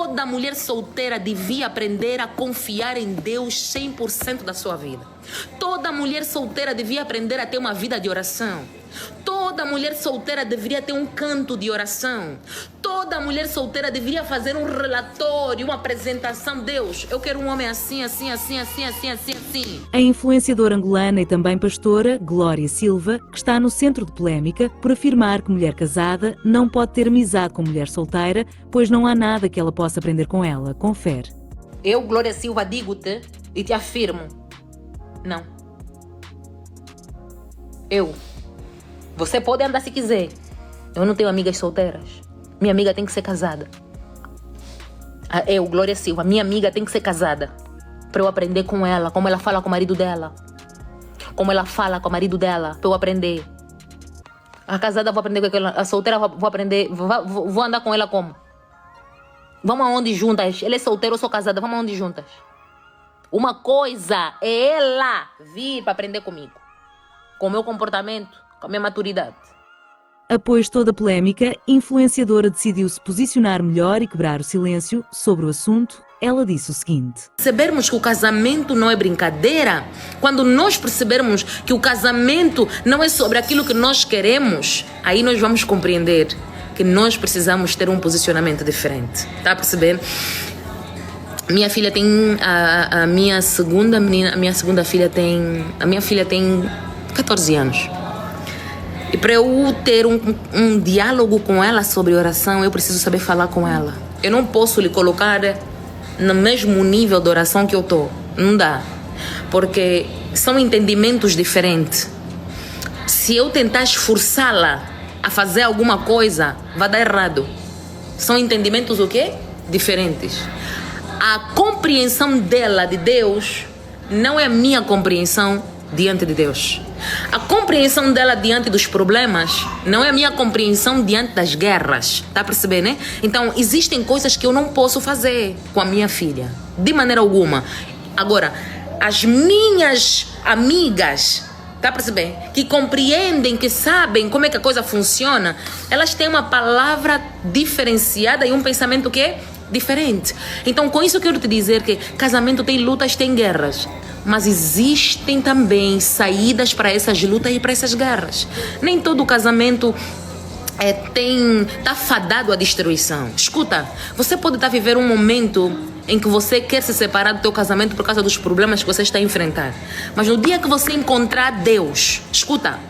Toda mulher solteira devia aprender a confiar em Deus 100% da sua vida. Toda mulher solteira devia aprender a ter uma vida de oração. Toda mulher solteira deveria ter um canto de oração. Toda mulher solteira deveria fazer um relatório, uma apresentação. Deus, eu quero um homem assim, assim, assim, assim, assim, assim, assim. A influenciadora angolana e também pastora Glória Silva, que está no centro de polémica por afirmar que mulher casada não pode ter amizade com mulher solteira, pois não há nada que ela possa aprender com ela. Confere. Eu, Glória Silva, digo-te e te afirmo. Não. Você pode andar se quiser. Eu não tenho amigas solteiras. Minha amiga tem que ser casada. Eu, Glória Silva, minha amiga tem que ser casada. Para eu aprender com ela, como ela fala com o marido dela. Como ela fala com o marido dela, para eu aprender. A casada vou aprender com aquela, a solteira vou aprender, vou andar com ela como? Vamos aonde juntas? Ela é solteira, eu sou casada, vamos aonde juntas? Uma coisa é ela vir para aprender comigo. Com o meu comportamento, com a minha maturidade. Após toda a polémica, a influenciadora decidiu se posicionar melhor e quebrar o silêncio sobre o assunto. Ela disse o seguinte: percebermos que o casamento não é brincadeira, quando nós percebermos que o casamento não é sobre aquilo que nós queremos, aí nós vamos compreender que nós precisamos ter um posicionamento diferente. Tá a perceber? Minha filha tem a minha segunda menina, a minha filha tem 14 anos. E para eu ter um diálogo com ela sobre oração, eu preciso saber falar com ela. Eu não posso lhe colocar no mesmo nível de oração que eu estou. Não dá. Porque são entendimentos diferentes. Se eu tentar esforçá-la a fazer alguma coisa, vai dar errado. São entendimentos o quê? Diferentes. A compreensão dela de Deus não é a minha compreensão diante de Deus. A compreensão dela diante dos problemas não é a minha compreensão diante das guerras. Tá a perceber, né? Então, existem coisas que eu não posso fazer com a minha filha. De maneira alguma. Agora, as minhas amigas, tá a perceber? Que compreendem, que sabem como é que a coisa funciona, elas têm uma palavra diferenciada e um pensamento que é diferente. Então, com isso eu quero te dizer que casamento tem lutas, tem guerras. Mas existem também saídas para essas lutas e para essas guerras. Nem todo casamento está fadado à destruição. Escuta, você pode estar vivendo um momento em que você quer se separar do teu casamento por causa dos problemas que você está a enfrentar. Mas no dia que você encontrar Deus, escuta,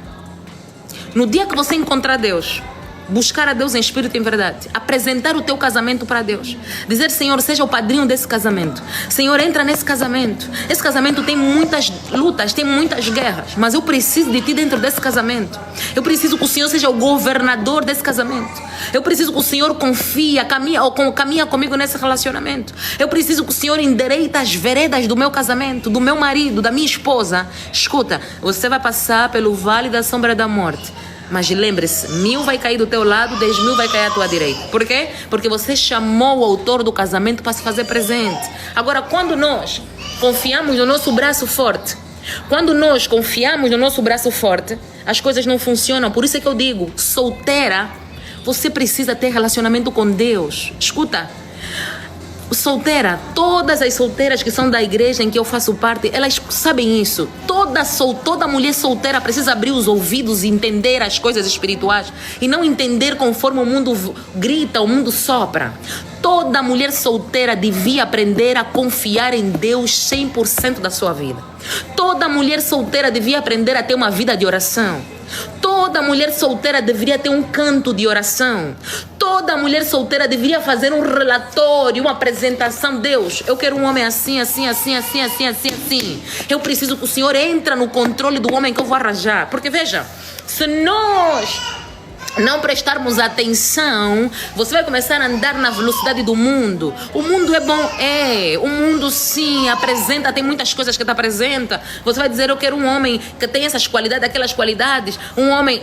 no dia que você encontrar Deus, buscar a Deus em espírito e em verdade, apresentar o teu casamento para Deus, dizer: Senhor, seja o padrinho desse casamento. Senhor, entra nesse casamento. Esse casamento tem muitas lutas, tem muitas guerras, mas eu preciso de ti dentro desse casamento. Eu preciso que o Senhor seja o governador desse casamento. Eu preciso que o Senhor caminha comigo nesse relacionamento. Eu preciso que o Senhor endireite as veredas do meu casamento, do meu marido, da minha esposa. Escuta, você vai passar pelo vale da sombra da morte, mas lembre-se, 1000 vai cair do teu lado, 10.000 vai cair à tua direita. Por quê? Porque você chamou o autor do casamento para se fazer presente. Agora, quando nós confiamos no nosso braço forte, as coisas não funcionam. Por isso é que eu digo, solteira, você precisa ter relacionamento com Deus. Escuta, solteira, todas as solteiras que são da igreja em que eu faço parte, elas sabem isso. Toda mulher solteira precisa abrir os ouvidos e entender as coisas espirituais e não entender conforme o mundo grita, o mundo sopra. Toda mulher solteira devia aprender a confiar em Deus 100% da sua vida. Toda mulher solteira devia aprender a ter uma vida de oração. Toda mulher solteira deveria ter um canto de oração. Toda mulher solteira deveria fazer um relatório, uma apresentação. Deus, eu quero um homem assim, assim, assim, assim, assim, assim, assim. Eu preciso que o Senhor entre no controle do homem que eu vou arranjar. Porque veja, se nós não prestarmos atenção, você vai começar a andar na velocidade do mundo. O mundo é bom, o mundo sim apresenta, tem muitas coisas que te apresenta. Você vai dizer: eu quero um homem que tem essas qualidades, aquelas qualidades. Um homem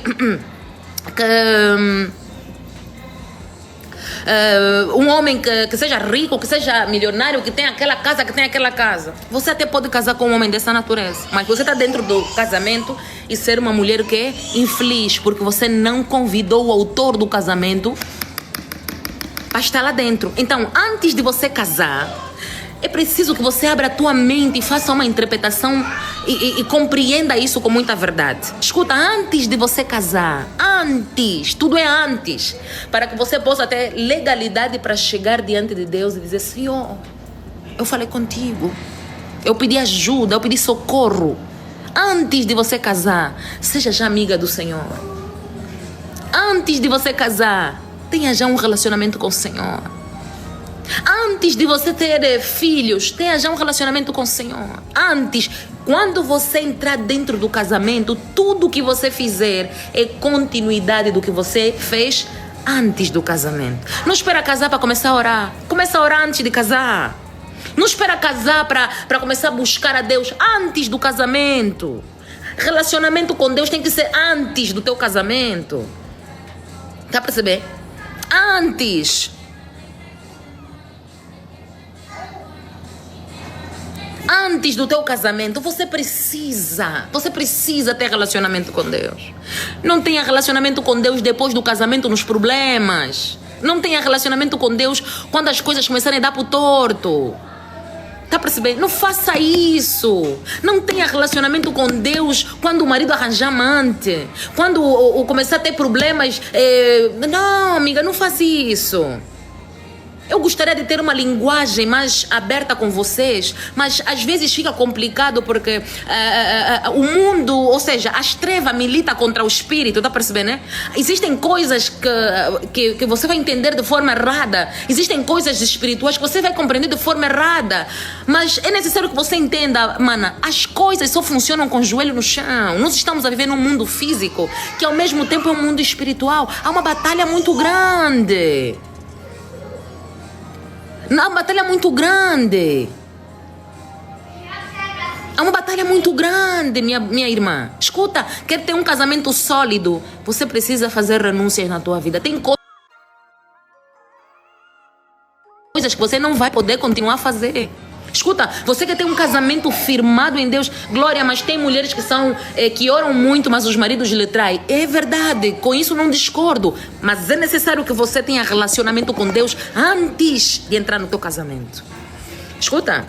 que seja rico, que seja milionário, que tenha aquela casa, Você até pode casar com um homem dessa natureza, mas você está dentro do casamento e ser uma mulher que é infeliz, porque você não convidou o autor do casamento para estar lá dentro. Então, antes de você casar, é preciso que você abra a tua mente e faça uma interpretação e compreenda isso com muita verdade. Escuta, antes de você casar, antes, tudo é antes, para que você possa ter legalidade para chegar diante de Deus e dizer: Senhor, eu falei contigo, eu pedi ajuda, eu pedi socorro. Antes de você casar, seja já amiga do Senhor. Antes de você casar, tenha já um relacionamento com o Senhor. Antes de você ter filhos, tenha já um relacionamento com o Senhor. Antes, quando você entrar dentro do casamento, tudo que você fizer é continuidade do que você fez antes do casamento. Não espera casar para começar a orar. Começa a orar antes de casar. Não espera casar para começar a buscar a Deus antes do casamento. Relacionamento com Deus tem que ser antes do teu casamento. Tá pra perceber? Antes. Antes do teu casamento, você precisa ter relacionamento com Deus. Não tenha relacionamento com Deus depois do casamento nos problemas. Não tenha relacionamento com Deus quando as coisas começarem a dar pro torto. Tá percebendo? Não faça isso. Não tenha relacionamento com Deus quando o marido arranjar amante. Quando começar a ter problemas. Não, amiga, não faça isso. Eu gostaria de ter uma linguagem mais aberta com vocês, mas às vezes fica complicado porque o mundo, ou seja, as trevas milita contra o espírito, tá percebendo, né? Existem coisas que você vai entender de forma errada, existem coisas espirituais que você vai compreender de forma errada, mas é necessário que você entenda, mana, as coisas só funcionam com o joelho no chão. Nós estamos a viver num mundo físico que ao mesmo tempo é um mundo espiritual. Há uma batalha muito grande. Há uma batalha muito grande. Há uma batalha muito grande, minha irmã. Escuta, quer ter um casamento sólido, você precisa fazer renúncias na tua vida. Tem coisas que você não vai poder continuar a fazer. Escuta, você quer ter um casamento firmado em Deus, glória, mas tem mulheres que oram muito, mas os maridos lhe traem. É verdade, com isso não discordo, mas é necessário que você tenha relacionamento com Deus antes de entrar no teu casamento. Escuta,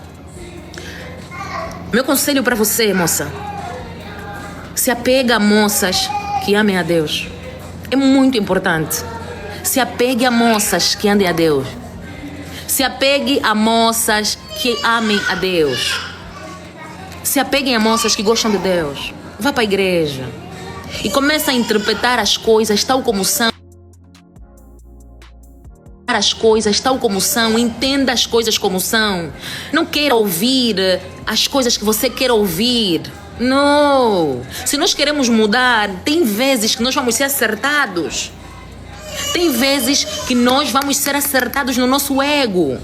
meu conselho para você, moça, se apega a moças que amem a Deus. É muito importante. Se apegue a moças que andem a Deus. Se apegue a moças que amem a Deus. Se apeguem a moças que gostam de Deus. Vá para a igreja e comece a interpretar as coisas tal como são. As coisas tal como são. Entenda as coisas como são. Não queira ouvir as coisas que você quer ouvir. Não. Se nós queremos mudar, tem vezes que nós vamos ser acertados. Tem vezes que nós vamos ser acertados no nosso ego.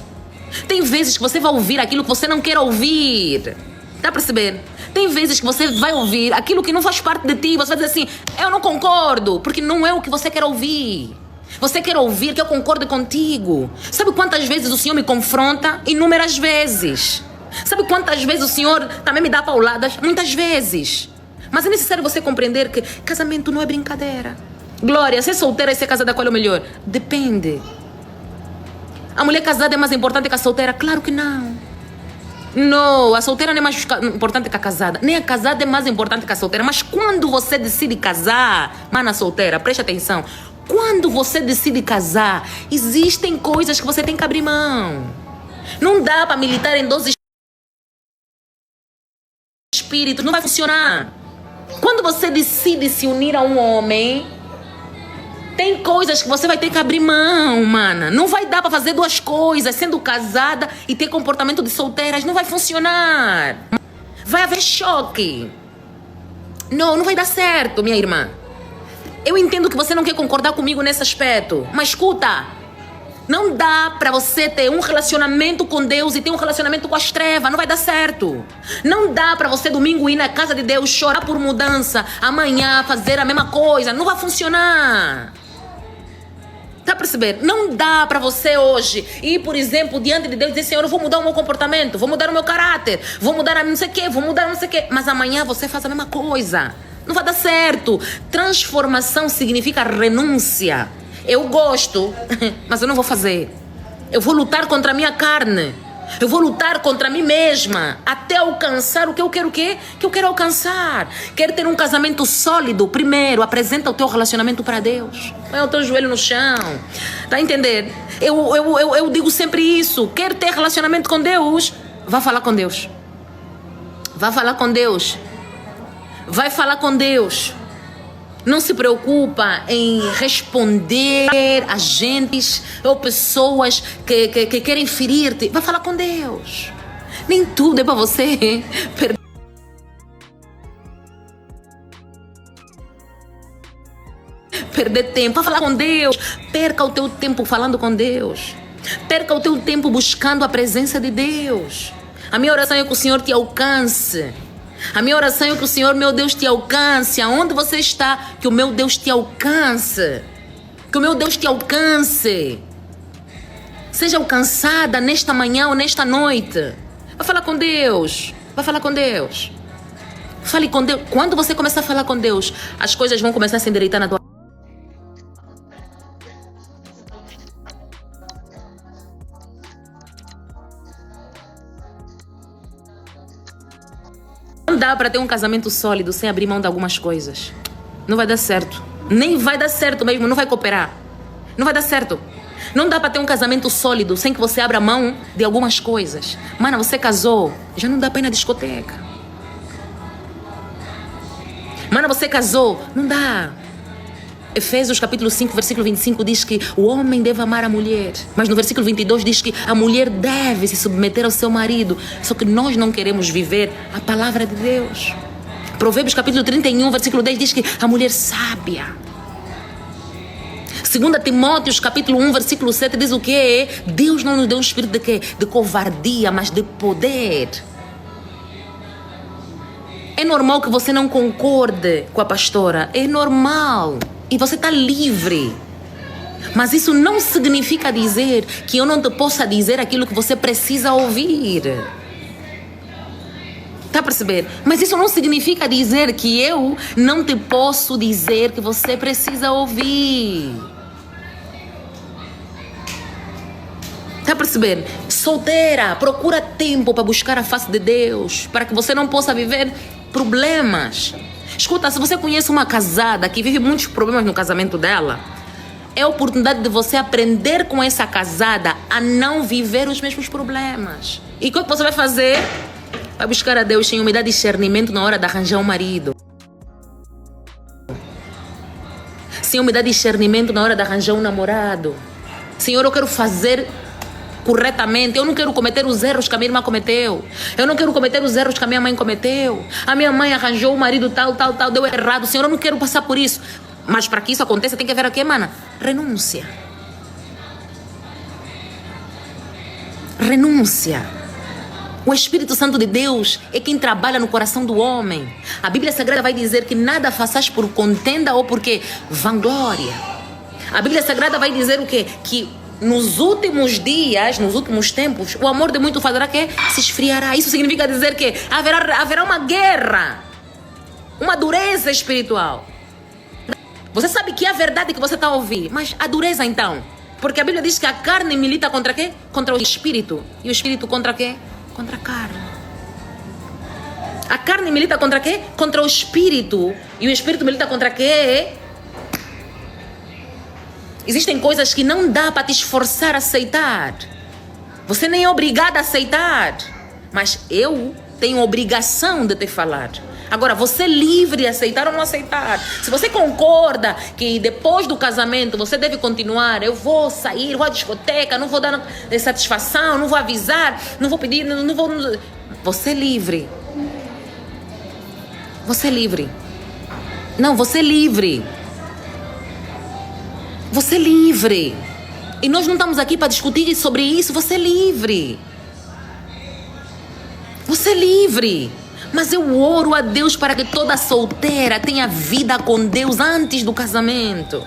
Tem vezes que você vai ouvir aquilo que você não quer ouvir. Tá a perceber? Tem vezes que você vai ouvir aquilo que não faz parte de ti. Você vai dizer assim: eu não concordo, porque não é o que você quer ouvir. Você quer ouvir que eu concorde contigo. Sabe quantas vezes o Senhor me confronta? Inúmeras vezes. Sabe quantas vezes o Senhor também me dá pauladas? Muitas vezes. Mas é necessário você compreender que casamento não é brincadeira. Glória, ser solteira e ser casada, qual é o melhor? Depende. A mulher casada é mais importante que a solteira? Claro que não. Não, a solteira não é mais importante que a casada. Nem a casada é mais importante que a solteira. Mas quando você decide casar, mana solteira, preste atenção. Quando você decide casar, existem coisas que você tem que abrir mão. Não dá para militar em 12 espíritos, não vai funcionar. Quando você decide se unir a um homem, tem coisas que você vai ter que abrir mão, mana. Não vai dar para fazer duas coisas, sendo casada e ter comportamento de solteiras. Não vai funcionar. Vai haver choque. Não vai dar certo, minha irmã. Eu entendo que você não quer concordar comigo nesse aspecto. Mas escuta, não dá para você ter um relacionamento com Deus e ter um relacionamento com as trevas. Não vai dar certo. Não dá para você domingo ir na casa de Deus, chorar por mudança, amanhã fazer a mesma coisa. Não vai funcionar. Tá a perceber? Não dá para você hoje ir, por exemplo, diante de Deus e dizer: Senhor, eu vou mudar o meu comportamento, vou mudar o meu caráter, vou mudar a não sei o quê, vou mudar não sei o quê. Mas amanhã você faz a mesma coisa. Não vai dar certo. Transformação significa renúncia. Eu gosto, mas eu não vou fazer. Eu vou lutar contra a minha carne. Eu vou lutar contra mim mesma até alcançar o que eu quero, o quê? Que eu quero alcançar. Quero ter um casamento sólido. Primeiro, apresenta o teu relacionamento para Deus. Põe o teu joelho no chão. Tá a entender? Eu digo sempre isso. Quer ter relacionamento com Deus? Vá falar com Deus. Vá falar com Deus. Vai falar com Deus. Não se preocupa em responder a gentes ou pessoas que querem ferir-te. Vai falar com Deus. Nem tudo é para você perder tempo. Vai falar com Deus. Perca o teu tempo falando com Deus. Perca o teu tempo buscando a presença de Deus. A minha oração é que o Senhor te alcance. A minha oração é que o Senhor, meu Deus, te alcance. Aonde você está, que o meu Deus te alcance. Que o meu Deus te alcance. Seja alcançada nesta manhã ou nesta noite. Vai falar com Deus. Vai falar com Deus. Fale com Deus. Quando você começar a falar com Deus, as coisas vão começar a se endireitar na tua. Não dá para ter um casamento sólido sem abrir mão de algumas coisas. Não vai dar certo. Nem vai dar certo mesmo, não vai cooperar. Não vai dar certo. Não dá para ter um casamento sólido sem que você abra mão de algumas coisas. Mana, você casou, já não dá para ir na discoteca. Mana, você casou, não dá. Efésios capítulo 5, versículo 25 diz que o homem deve amar a mulher. Mas no versículo 22 diz que a mulher deve se submeter ao seu marido. Só que nós não queremos viver a palavra de Deus. Provérbios capítulo 31, versículo 10 diz que a mulher sábia. 2 Timóteos capítulo 1, versículo 7 diz o quê? Deus não nos deu um espírito de quê? De covardia, mas de poder. É normal que você não concorde com a pastora. É normal. E você está livre. Mas isso não significa dizer que eu não te possa dizer aquilo que você precisa ouvir. Está a perceber? Mas isso não significa dizer que eu não te posso dizer que você precisa ouvir. Está a perceber? Solteira, procura tempo para buscar a face de Deus, para que você não possa viver problemas. Escuta, se você conhece uma casada que vive muitos problemas no casamento dela, é a oportunidade de você aprender com essa casada a não viver os mesmos problemas. E o que você vai fazer? Vai buscar a Deus sem humildade e discernimento na hora de arranjar um marido. Sem humildade e discernimento na hora de arranjar um namorado. Senhor, eu quero fazer corretamente. Eu não quero cometer os erros que a minha irmã cometeu. Eu não quero cometer os erros que a minha mãe cometeu. A minha mãe arranjou um marido tal, deu errado. Senhor, eu não quero passar por isso. Mas para que isso aconteça tem que haver o quê, mana? Renúncia. Renúncia. O Espírito Santo de Deus é quem trabalha no coração do homem. A Bíblia Sagrada vai dizer que nada faças por contenda ou porque vanglória. A Bíblia Sagrada vai dizer o quê? Que nos últimos dias, nos últimos tempos, o amor de muito fará que se esfriará. Isso significa dizer que haverá uma guerra, uma dureza espiritual. Você sabe que é a verdade que você está a ouvir, mas a dureza então? Porque a Bíblia diz que a carne milita contra quê? Contra o espírito. E o espírito contra quê? Contra a carne. A carne milita contra quê? Contra o espírito. E o espírito milita contra quê? Existem coisas que não dá para te esforçar a aceitar. Você nem é obrigada a aceitar. Mas eu tenho obrigação de te falar. Agora, você é livre de aceitar ou não aceitar. Se você concorda que depois do casamento você deve continuar, eu vou sair, vou à discoteca, não vou dar satisfação, não vou avisar, não vou pedir, não vou... Você é livre. Você é livre. Não, você é livre. Você é livre. E nós não estamos aqui para discutir sobre isso. Você é livre. Você é livre. Mas eu oro a Deus para que toda solteira tenha vida com Deus antes do casamento.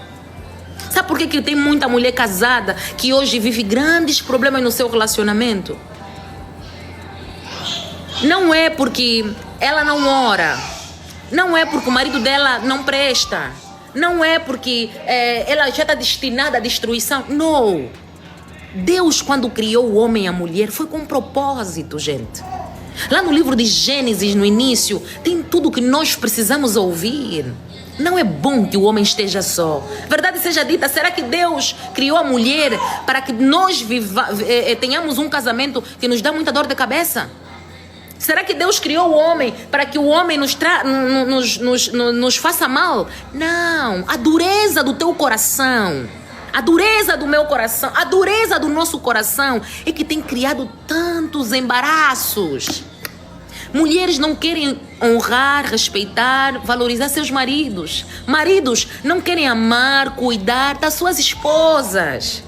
Sabe por que tem muita mulher casada que hoje vive grandes problemas no seu relacionamento? Não é porque ela não ora. Não é porque o marido dela não presta. Não é porque ela já está destinada à destruição. Não. Deus, quando criou o homem e a mulher, foi com um propósito, gente. Lá no livro de Gênesis, no início, tem tudo que nós precisamos ouvir. Não é bom que o homem esteja só. Verdade seja dita, será que Deus criou a mulher para que nós tenhamos um casamento que nos dá muita dor de cabeça? Será que Deus criou o homem para que o homem nos faça mal? Não. A dureza do teu coração, a dureza do meu coração, a dureza do nosso coração é que tem criado tantos embaraços. Mulheres não querem honrar, respeitar, valorizar seus maridos. Maridos não querem amar, cuidar das suas esposas.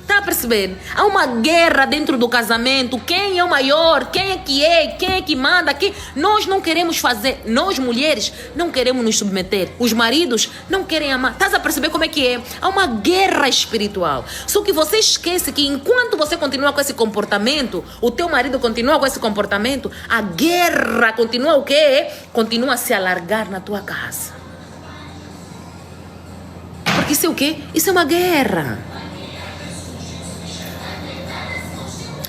Está a perceber? Há uma guerra dentro do casamento. Quem é o maior? Quem é que manda? Nós não queremos fazer. Nós, mulheres, não queremos nos submeter. Os maridos não querem amar. Estás a perceber como é que é? Há uma guerra espiritual. Só que você esquece que enquanto você continua com esse comportamento, o teu marido continua com esse comportamento, a guerra continua o quê? Continua a se alargar na tua casa. Porque isso é o quê? Isso é uma guerra.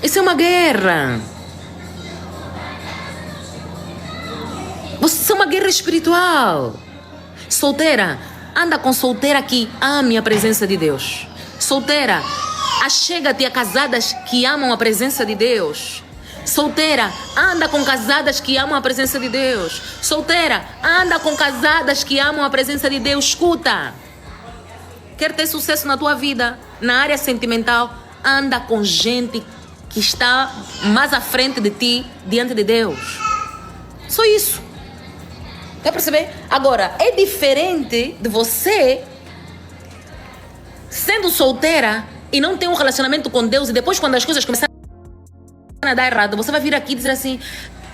Isso é uma guerra. Isso é uma guerra espiritual. Solteira, anda com solteira que ame a presença de Deus. Solteira, achega-te a casadas que amam a presença de Deus. Solteira, anda com casadas que amam a presença de Deus. Solteira, anda com casadas que amam a presença de Deus. Escuta. Quer ter sucesso na tua vida, na área sentimental, anda com gente que está mais à frente de ti, diante de Deus. Só isso. Quer perceber? Agora, é diferente de você sendo solteira e não ter um relacionamento com Deus, e depois, quando as coisas começarem a dar errado, você vai vir aqui e dizer assim: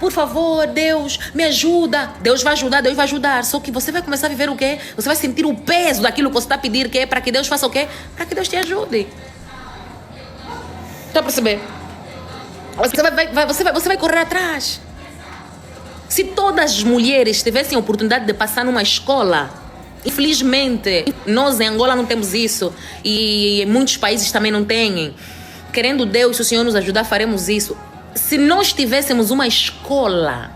por favor, Deus, me ajuda. Deus vai ajudar, Deus vai ajudar. Só que você vai começar a viver o quê? Você vai sentir o peso daquilo que você está a pedir, que é para que Deus faça o quê? Para que Deus te ajude. Está a perceber? Você vai correr atrás. Se todas as mulheres tivessem a oportunidade de passar numa escola, infelizmente, nós em Angola não temos isso, e em muitos países também não têm. Querendo Deus, se o Senhor nos ajudar, faremos isso. Se nós tivéssemos uma escola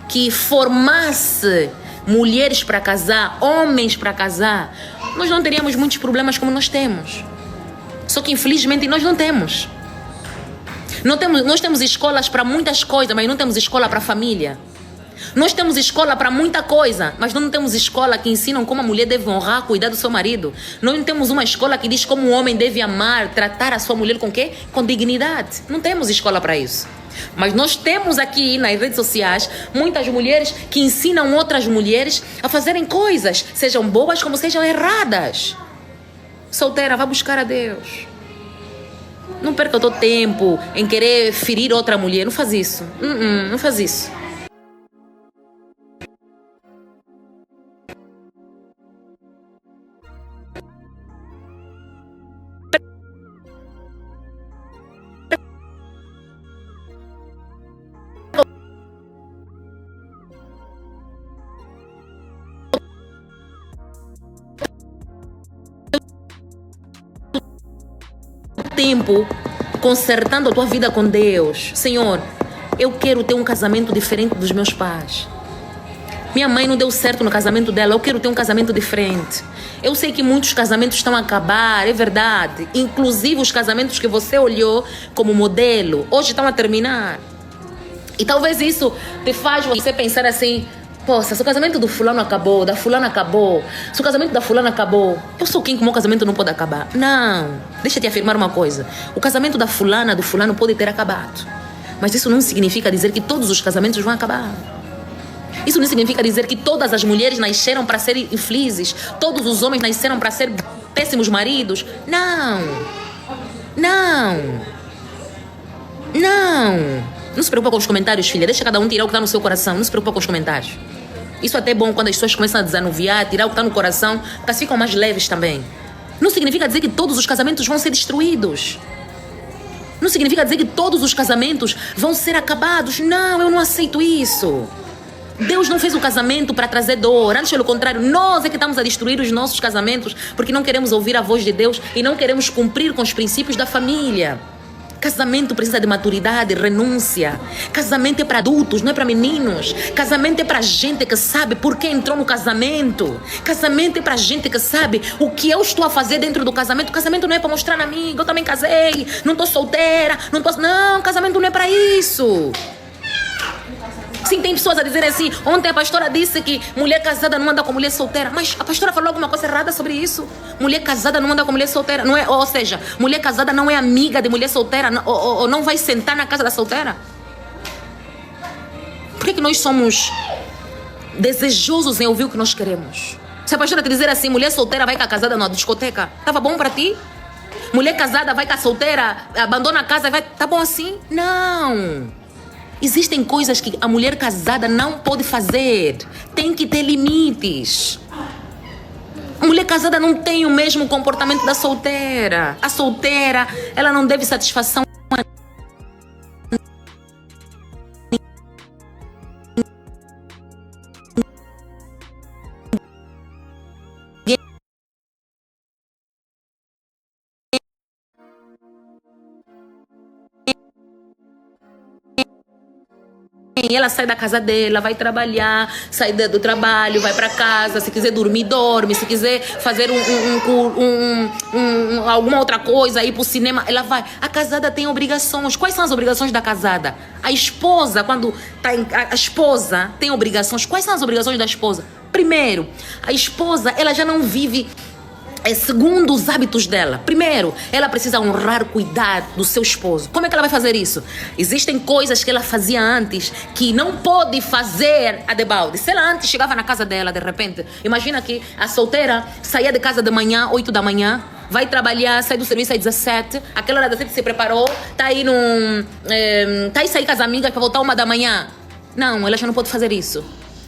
que formasse mulheres para casar, homens para casar, nós não teríamos muitos problemas como nós temos. Só que infelizmente nós não temos. Nós temos escolas para muitas coisas, mas não temos escola para a família. Nós temos escola para muita coisa, mas não temos escola que ensinam como a mulher deve honrar, cuidar do seu marido. Nós não temos uma escola que diz como o homem deve amar, tratar a sua mulher com quê? Com dignidade. Não temos escola para isso. Mas nós temos aqui nas redes sociais muitas mulheres que ensinam outras mulheres a fazerem coisas, sejam boas como sejam erradas. Solteira, vá buscar a Deus. Não perca o teu tempo em querer ferir outra mulher. Não faz isso. Não faz isso. Tempo consertando a tua vida com Deus. Senhor, eu quero ter um casamento diferente dos meus pais. Minha mãe não deu certo no casamento dela, eu quero ter um casamento diferente. Eu sei que muitos casamentos estão a acabar, é verdade. Inclusive os casamentos que você olhou como modelo, hoje estão a terminar. E talvez isso te faz você pensar assim: poxa, se o casamento do fulano acabou, da fulana acabou, se o casamento da fulana acabou, eu sou quem que o meu casamento não pode acabar? Não, deixa eu te afirmar uma coisa. O casamento da fulana, do fulano pode ter acabado, mas isso não significa dizer que todos os casamentos vão acabar. Isso não significa dizer que todas as mulheres nasceram para ser infelizes, todos os homens nasceram para ser péssimos maridos. Não, não, não. Não se preocupa com os comentários, filha. Deixa cada um tirar o que está no seu coração. Não se preocupa com os comentários. Isso até é bom quando as pessoas começam a desanuviar, tirar o que está no coração, porque ficam mais leves também. Não significa dizer que todos os casamentos vão ser destruídos. Não significa dizer que todos os casamentos vão ser acabados. Não, eu não aceito isso. Deus não fez o casamento para trazer dor. Antes, pelo contrário, nós é que estamos a destruir os nossos casamentos porque não queremos ouvir a voz de Deus e não queremos cumprir com os princípios da família. Casamento precisa de maturidade, renúncia. Casamento é para adultos, não é para meninos. Casamento é para gente que sabe por que entrou no casamento. Casamento é para gente que sabe o que eu estou a fazer dentro do casamento. Casamento não é para mostrar na amiga, eu também casei, não estou solteira, não posso. Não, casamento não é para isso. Sim, tem pessoas a dizerem assim, ontem a pastora disse que mulher casada não anda com mulher solteira. Mas a pastora falou alguma coisa errada sobre isso? Mulher casada não anda com mulher solteira. Não é, ou seja, mulher casada não é amiga de mulher solteira, ou não vai sentar na casa da solteira? Por que nós somos desejosos em ouvir o que nós queremos? Se a pastora te dizer assim, mulher solteira vai com a casada na discoteca, estava bom para ti? Mulher casada vai com a solteira, abandona a casa e vai... Tá bom assim? Não! Existem coisas que a mulher casada não pode fazer. Tem que ter limites. A mulher casada não tem o mesmo comportamento da solteira. A solteira, ela não deve satisfação a ninguém. Ela sai da casa dela, vai trabalhar, sai do trabalho, vai para casa. Se quiser dormir, dorme. Se quiser fazer alguma outra coisa, ir pro cinema, ela vai. A casada tem obrigações. Quais são as obrigações da casada? A esposa, quando tá a esposa tem obrigações. Quais são as obrigações da esposa? Primeiro, a esposa, ela já não vive segundo os hábitos dela. Primeiro, ela precisa honrar, cuidar do seu esposo. Como é que ela vai fazer isso? Existem coisas que ela fazia antes que não pode fazer a debalde. Se ela antes chegava na casa dela, de repente, imagina que a solteira saía de casa de manhã, 8 da manhã, vai trabalhar, sai do serviço às 17, aquela hora das 17 se preparou, tá aí sair com as amigas para voltar 1 da manhã. Não, ela já não pode fazer isso.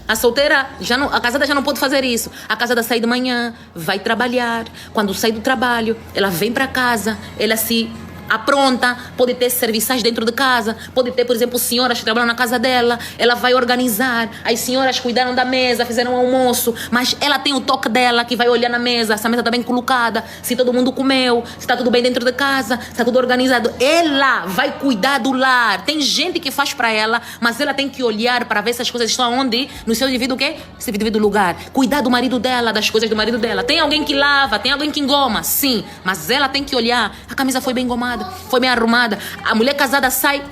A solteira, a casada já não pode fazer isso. A casada sai de manhã, vai trabalhar. Quando sai do trabalho, ela vem para casa, ela se apronta, pode ter serviçais dentro de casa, pode ter, por exemplo, senhoras que trabalham na casa dela, ela vai organizar, as senhoras cuidaram da mesa, fizeram um almoço, mas ela tem o toque dela que vai olhar na mesa, se a mesa está bem colocada, se todo mundo comeu, se está tudo bem dentro de casa, se está tudo organizado. Ela vai cuidar do lar. Tem gente que faz para ela, mas ela tem que olhar para ver se as coisas estão onde? No seu devido quê? Seu devido lugar. Cuidar do marido dela, das coisas do marido dela. Tem alguém que lava, tem alguém que engoma, sim, mas ela tem que olhar, a camisa foi bem engomada, foi bem arrumada. A mulher casada sai,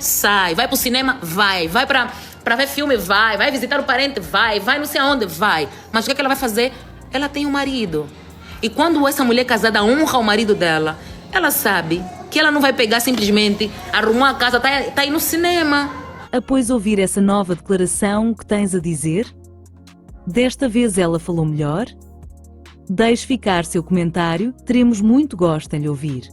vai pro cinema, vai pra ver filme, vai visitar o parente, vai não sei aonde, vai. Mas o que ela vai fazer? Ela tem um marido. E quando essa mulher casada honra o marido dela, ela sabe que ela não vai pegar simplesmente, arrumou a casa, tá aí no cinema. Após ouvir essa nova declaração, o que tens a dizer? Desta vez ela falou melhor? Deixe ficar seu comentário, teremos muito gosto em lhe ouvir.